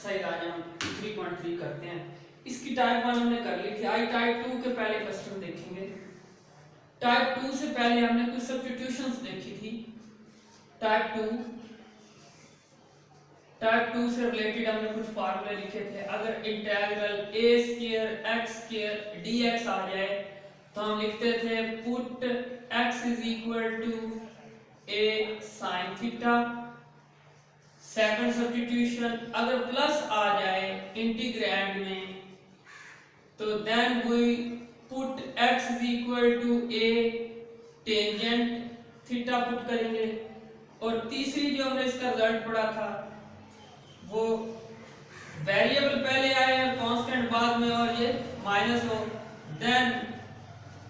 Exercise आज हम 3.3 करते हैं। इसकी टाइप 1 हमने कर ली थी। आई टाइप 2 के पहले क्वेश्चन देखेंगे। टाइप 2 से पहले हमने कुछ सब्स्टिट्यूशंस देखी थी। टाइप 2 से रिलेटेड हमने कुछ फार्मूले लिखे थे। अगर integral a square x square dx आ जाए तो हम लिखते थे put x is equal to a sin theta. Second substitution, अगर प्लस आ जाए इंटीग्रैंड में तो then we put x is equal to a tangent theta put करेंगे। और तीसरी जो हमने इसका रिजल्ट पढ़ा था वो वेरिएबल पहले आए और कांस्टेंट बाद में और ये माइनस हो, then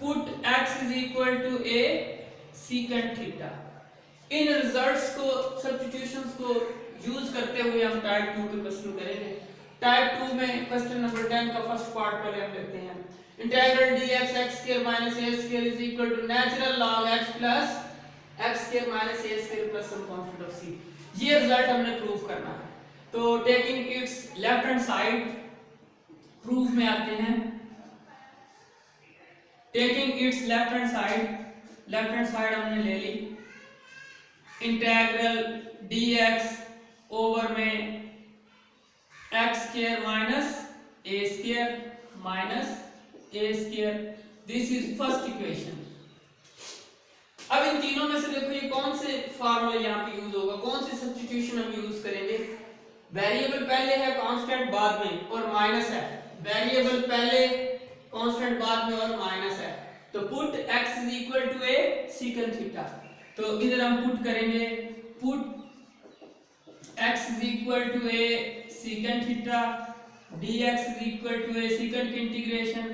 put x is equal to a secant theta. इन रिजल्ट्स को सब्स्टिट्यूशंस को यूज करते हुए हम टाइप 2 के क्वेश्चन करेंगे। टाइप 2 में क्वेश्चन नंबर 10 का फर्स्ट पार्ट पहले हम लेते हैं। Integral dx x square minus a square is equal to natural log x plus x square minus a square plus some constant of c। ये result हमने prove करना है। तो taking its left hand side proof में आते हैं। Taking its left hand side हमने ले ली। इंटीग्रल dx ओवर में x square minus a square, this is first equation. अब इन तीनों में से देखो ये कौन से फार्मूला यहाँ पे यूज होगा, कौन से सब्स्टिट्यूशन हम यूज करेंगे। वेरिएबल पहले है, कांस्टेंट बाद में और माइनस है। वेरिएबल पहले, कांस्टेंट बाद में और माइनस है। तो put x is equal to a secant theta. तो इधर हम पुट करेंगे put x is equal to a secant theta, dx is equal to a secant की इंटीग्रेशन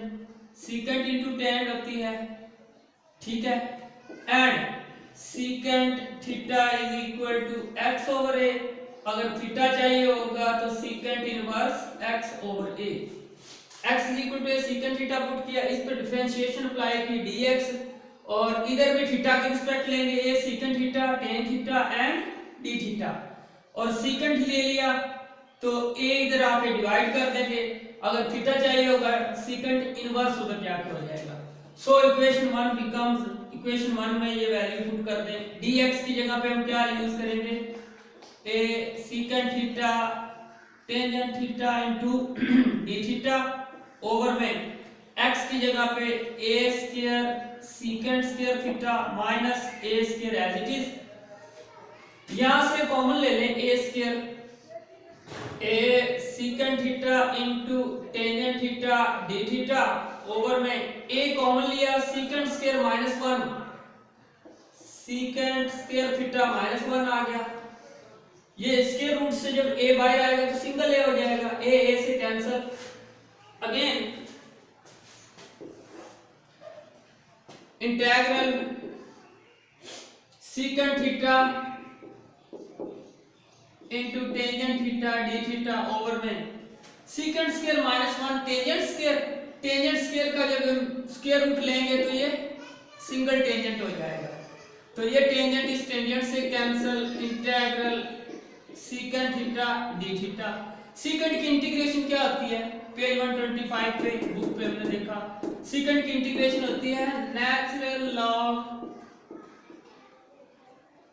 सीकेंट इनटू tan होती है, ठीक है, and secant theta is equal to x over a। अगर थीटा चाहिए होगा तो secant inverse x over a। x is equal to a secant theta put किया, इस पे डिफरेंशिएशन अप्लाई की dx, और इधर भी थीटा की रिस्पेक्ट लेंगे a secant theta tan theta and d theta, और सीकेंट ले लिया तो a इधर आके डिवाइड कर देंगे। अगर थीटा चाहिए होगा सीकेंट इनवर्स उधर जाके हो जाएगा। सो इक्वेशन 1 बिकम्स, इक्वेशन 1 में ये वैल्यू पुट कर दें। dx की जगह पे हम क्या यूज करेंगे, a secant theta tangent theta into d theta over में x की जगह पे a square secant square theta minus a square as it is. यहां से कॉमन ले लें a square, a secant theta into tangent theta d theta over में a common लिया secant square minus 1, secant square theta minus 1 आ गया। ये square root से जब a बाहर आएगा तो सिंगल a हो जाएगा, a से cancel. Again integral secant theta into tangent theta d theta over में secant square minus 1 tangent square का जब हम स्क्वायर रूट लेंगे तो ये सिंगल टेंजेंट हो जाएगा। तो ये टेंजेंट इस टेंजेंट से cancel. Integral secant theta d theta. Secant की इंटीग्रेशन क्या होती है, पेज 125 पे बुक पे हमने देखा। सीकेंट की इंटीग्रेशन होती है नेचुरल लॉग,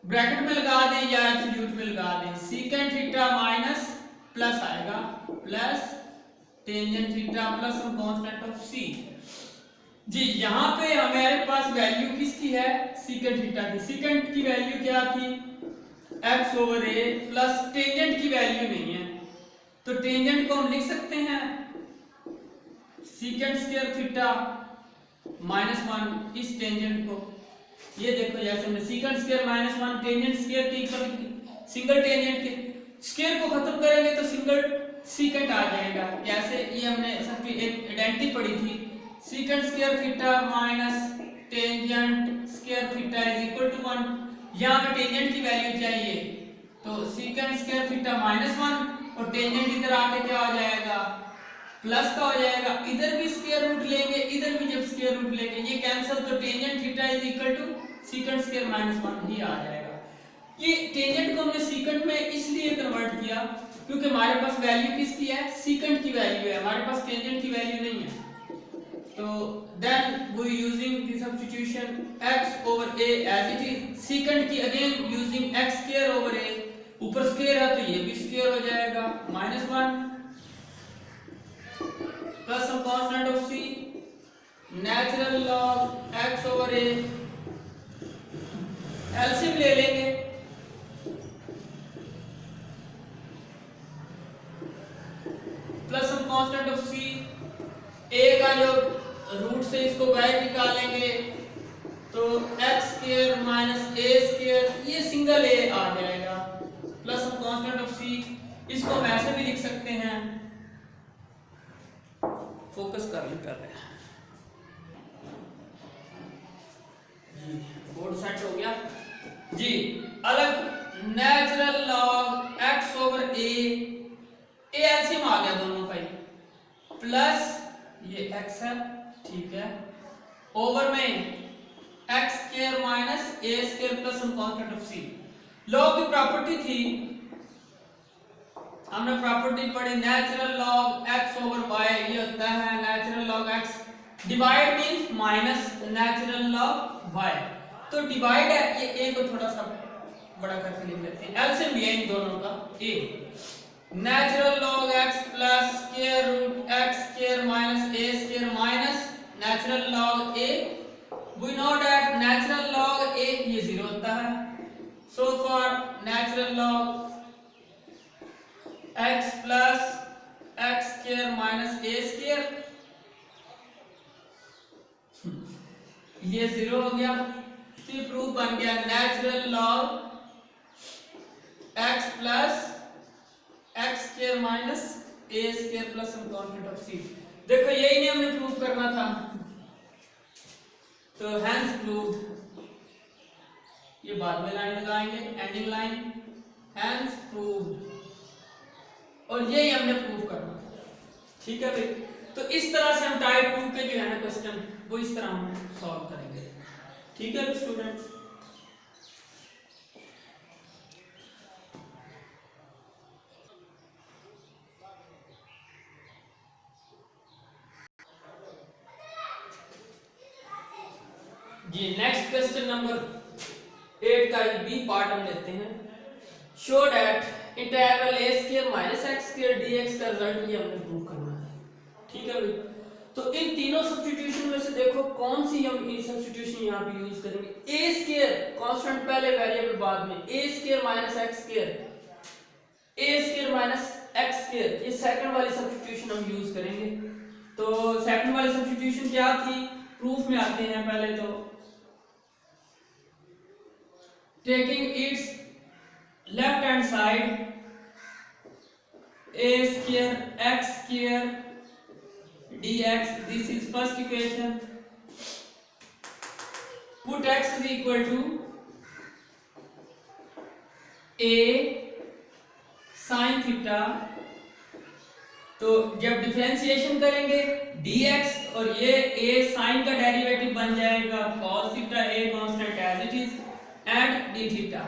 ब्रैकेट में लगा दें या एब्सोल्यूट में लगा दें, सीकेंट थीटा माइनस प्लस आएगा plus tangent theta plus some constant of c। जी यहां पे हमारे पास वैल्यू किसकी है, सीकेंट थीटा की। सीकेंट की वैल्यू क्या थी, x over a plus tangent की वैल्यू नहीं है तो टेंजेंट को हम लिख सकते हैं सीकेंट स्क्वायर थीटा माइनस 1 इस टेंजेंट को। ये देखो जैसे हमने secant square minus 1 tangent square के इक्वल सिंगल टेंजेंट के स्क्वायर को खत्म करेंगे तो सिंगल सीकेंट आ जाएगा। जैसे ये हमने सबकी एक आइडेंटिटी पढ़ी थी, secant square theta minus tangent square theta is equal to 1। यहां पे टेंजेंट की वैल्यू चाहिए तो सीकेंट स्क्वायर थीटा माइनस 1 और टेंजेंट इधर आके क्या हो जाएगा, प्लस का हो जाएगा। इधर भी स्क्वायर रूट लेंगे, इधर भी जब स्क्वायर रूट लेंगे ये कैंसिल, तो tangent theta is equal to secant square minus 1 ही आ जाएगा। ये टेंजेंट को हमने सीकेंट में इसलिए कन्वर्ट किया क्योंकि हमारे पास वैल्यू किसकी है, सीकेंट की वैल्यू है, हमारे पास टेंजेंट की वैल्यू नहीं है। तो then we using the substitution x over a as it is, secant की again using x square over a, ऊपर स्क्वायर है तो ये भी स्क्वायर हो जाएगा, -1 plus some constant of c natural log x over a, LCM ले लेंगे, plus some constant of c, a का जो रूट से इसको बाहर निकालेंगे तो x square minus a square, ये सिंगल a आ जाएगा, plus some constant of c, इसको हम ऐसे भी लिख सकते हैं, फोकस कर रहे हैं जी, बोर्ड सेट हो गया जी। अलग natural log x over a LCM आ गया दोनों का ही, प्लस ये x है, ठीक है, ओवर में x square minus a square plus some constant of c। Log की प्रॉपर्टी थी, हमने प्रॉपर्टी पढ़ी natural log x over y, ये होता है natural log x, divide means minus natural log y, तो डिवाइड है, ये a को थोड़ा सा बड़ा करके लिख लेते हैं, एलसीएम भी है इन दोनों का a, natural log x plus square root x square minus a square minus natural log a, we know that natural log a ये 0 होता है, so for natural log x plus x square minus a square, ये 0 हो गया, तो ये proof बन गया natural log x plus x square minus a square plus some constant of c। देखो यही नहीं हमने प्रूफ करना था, तो हेंस प्रूव, ये बाद में लाइन लगाएंगे एंडिंग लाइन, हेंस प्रूव, और यही हमने प्रूव करना था, ठीक है भाई। तो इस तरह से हम टाइप 2 के जो है ना क्वेश्चन वो इस तरह हम सॉल्व करेंगे, ठीक है स्टूडेंट्स। जी नेक्स्ट क्वेश्चन नंबर 8 का बी पार्ट हम लेते हैं, show that integral a square minus x square dx का रिजल्ट ये हमने प्रूव करना है, ठीक है भाई। तो इन तीनों सब्स्टिट्यूशन में से देखो कौन सी हम ये सब्स्टिट्यूशन यहां पे यूज करेंगे, a स्क्वायर कांस्टेंट पहले वेरिएबल बाद में, a square minus x square, a square minus x square, ये सेकंड वाली सब्स्टिट्यूशन हम यूज करेंगे। तो सेकंड वाली सब्स्टिट्यूशन क्या थी, प्रूफ में आते हैं पहले, तो taking its left hand side a square x square dx, this is first equation, put x is equal to a sin theta, तो जब डिफरेंशिएशन करेंगे dx और ये a sin का डेरिवेटिव बन जाएगा cos theta, a constant as it is and d theta,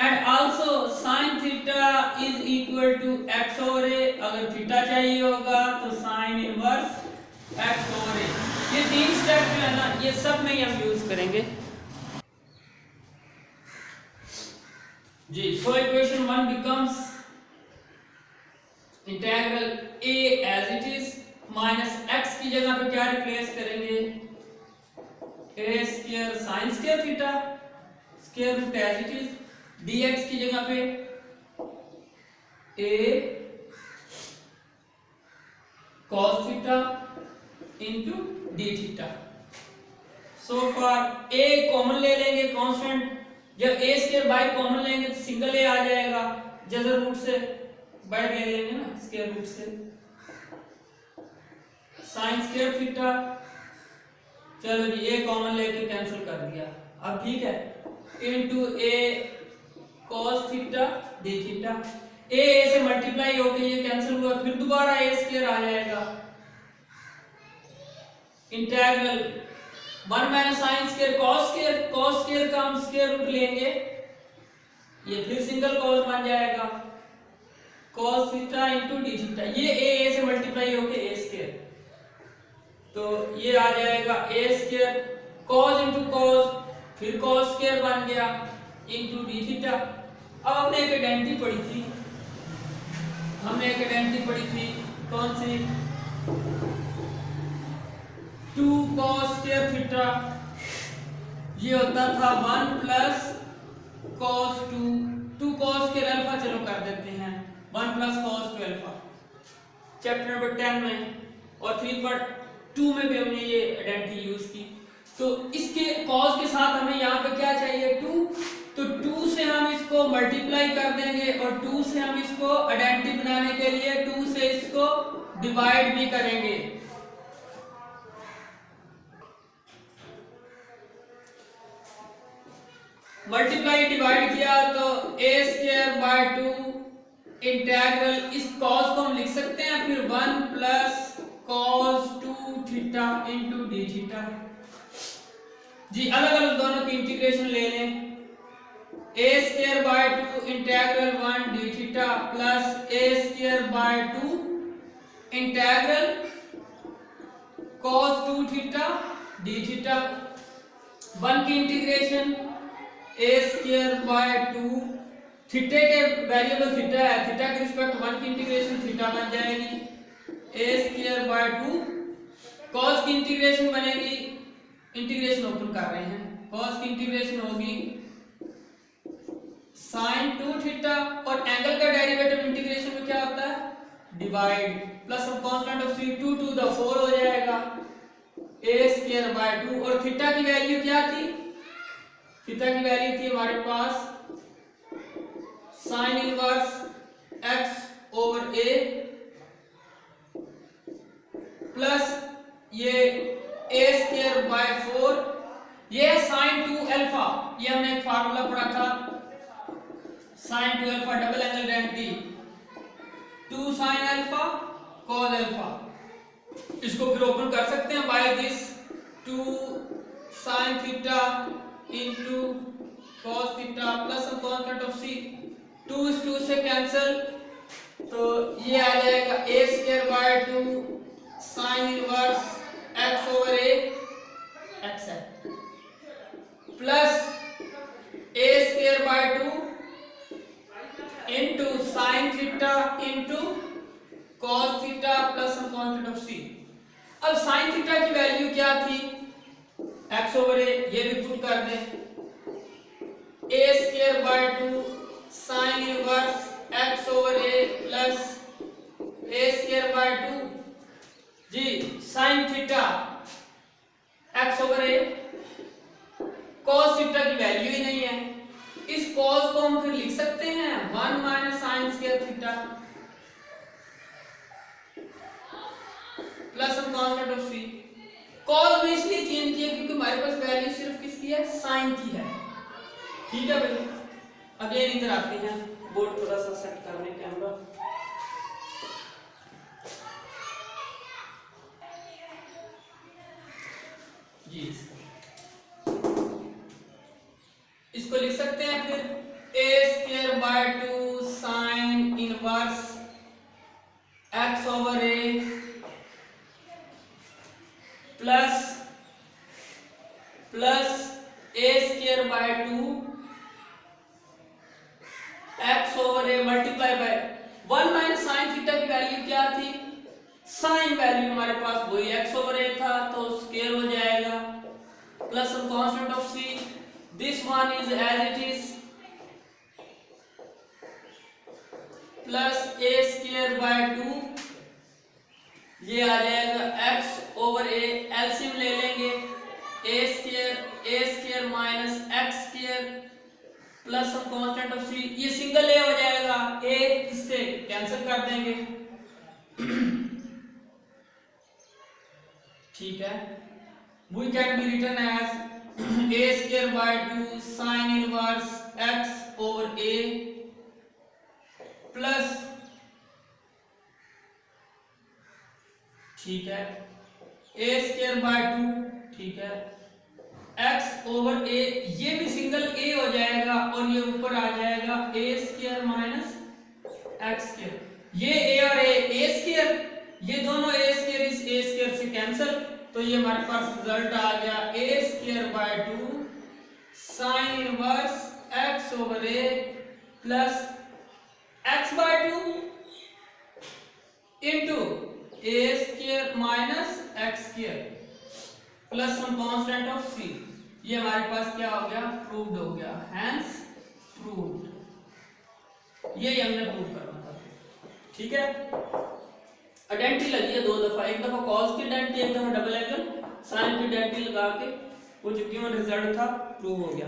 and also sin theta is equal to x over a, अगर theta चाहिए होगा तो sin inverse x over a। ये तीन स्टेप जो है ना ये सब में ही हम यूज करेंगे जी। So equation 1 becomes integral a as it is minus x की जगह पे क्या रिप्लेस करेंगे, a square sin square theta square root as it is, dx की जगह पे a cos theta into d theta. So for a common ले लेंगे कांस्टेंट, जब a स्क्वायर बाय कॉमन लेंगे तो सिंगल a आ जाएगा, जजर रूट से बाय ले लेंगे ना स्क्वायर रूट से, sin स्क्वायर थीटा, चलो जी a कॉमन लेके कैंसिल कर दिया, अब ठीक है, into a cos theta d theta, a से मल्टीप्लाई होके ये कैंसिल हुआ, फिर दोबारा a स्क्वायर आ जाएगा, integral 1 minus sin square cos square का हम स्क्वायर रूट लेंगे, ये फिर सिंगल cos बन जाएगा, cos theta into d theta, ये ए से मल्टीप्लाई होके ए स्क्वायर, तो ये आ जाएगा ए स्क्वायर cos इंटू cos, फिर cos स्क्वायर बन गया इंटू डी थीटा। अब हमने एक आइडेंटिटी पढ़ी थी, कौन सी, 2 cos स्क्वायर थीटा, ये होता था 1 plus cos 2 cos square alpha, चलो कर देते हैं 1 plus cos square alpha, chapter number 10 में, और 3.2 में भी हमने ये आइडेंटिटी यूज की। तो इसके cos के साथ हमें यहाँ पे क्या चाहिए, 2, तो 2 से हम इसको मल्टीप्लाई कर देंगे और 2 से हम इसको आइडेंटिटी बनाने के लिए 2 से इसको डिवाइड भी करेंगे। मल्टीप्लाई डिवाइड किया तो a स्क्वायर बाय 2 इंटीग्रल, इस cos को हम लिख सकते हैं फिर 1 plus cos 2 theta into d theta. जी अलग अलग दोनों की इंटीग्रेशन ले लें, a square by 2 integral 1 d theta plus a square by 2 integral cos 2 theta d theta. 1 की integration a square by 2, theta के वेरिएबल थीटा है, थीटा के रिस्पेक्ट 1 की इंटीग्रेशन थीटा बन जाएगी a स्क्वायर बाय 2, cos की इंटीग्रेशन बनेगी, integration open कर रहे हैं, cos की इंटीग्रेशन होगी sin 2 थीटा, और एंगल का डेरिवेटिव इंटीग्रेशन में क्या होता है, डिवाइड, प्लस हम constant of c 2 to the 4 हो जाएगा a स्क्वायर बाय 2, और थीटा की वैल्यू क्या थी, थीटा की वैल्यू थी हमारे पास sin inverse x over a plus ये a स्क्वायर बाय 4, ये sin 2 अल्फा, ये हमने एक फार्मूला पढ़ा था sin 2 alpha double angle identity, 2 sin alpha cos alpha, इसको फिर ओपन कर सकते हैं by this 2 sin theta into cos theta plus हम कांस्टेंट ऑफ c, 2 इस 2 से कैंसिल, तो ये आ जाएगा a square by 2 sin inverse x over a, x है, plus a square by 2 into sin theta into cos theta plus हम constant of c। अब sin theta की वैल्यू क्या थी, x ओवर a, ये भी पुट कर दें, a square by 2 sin inverse x over a plus a square by 2 जी sin theta x over a, cos theta की वैल्यू ही नहीं है, इस cos को हम फिर लिख सकते हैं 1 minus sin square theta plus हम कांस्टेंट ऑफ c। cos में इसलिए चेंज किया क्योंकि हमारे पास वैल्यू सिर्फ किसकी है, sin की है, ठीक है भाई। अगेन इधर आते हैं, बोर्ड थोड़ा सा सेट करने कैमरा, जी इसको लिख सकते हैं फिर a square by 2 sin inverse x over a plus a square by 2 x over a multiply by 1 minus sin theta की वैल्यू क्या थी, sin वैल्यू हमारे पास वही x ओवर a था, तो स्क्वायर हो जाएगा, प्लस हम constant of c, this one is as it is, plus a square by 2, ये आ जाएगा x ओवर a, एलसीएम ले लेंगे, a square minus x square plus हम कांस्टेंट ऑफ c, ये सिंगल a हो जाएगा, a इससे कैंसिल कर देंगे, ठीक है, we can be written as a square by 2 sin inverse x over a plus, ठीक है, a स्क्वायर बाय 2, ठीक है, x ओवर a, ये भी सिंगल a हो जाएगा और ये ऊपर आ जाएगा a square minus x square, ये ए और ए स्क्वायर, ये दोनों ए स्क्वायर इस ए स्क्वायर से कैंसिल, तो ये हमारे पास रिजल्ट आ गया a square by 2 sine inverse x over a plus x by 2 into a square minus x square plus some constant of c. ये हमारे पास क्या हो गया, प्रूव्ड हो गया, हेंस प्रूव्ड। ये हमने प्रूव करना था, ठीक है। आइडेंटिटी लगी है दो दफा, एक दफा कॉस की आइडेंटिटी, एक दफा डबल एंगल साइन की आइडेंटिटी लगा के वो जो गिवन रिजल्ट था प्रूव हो गया।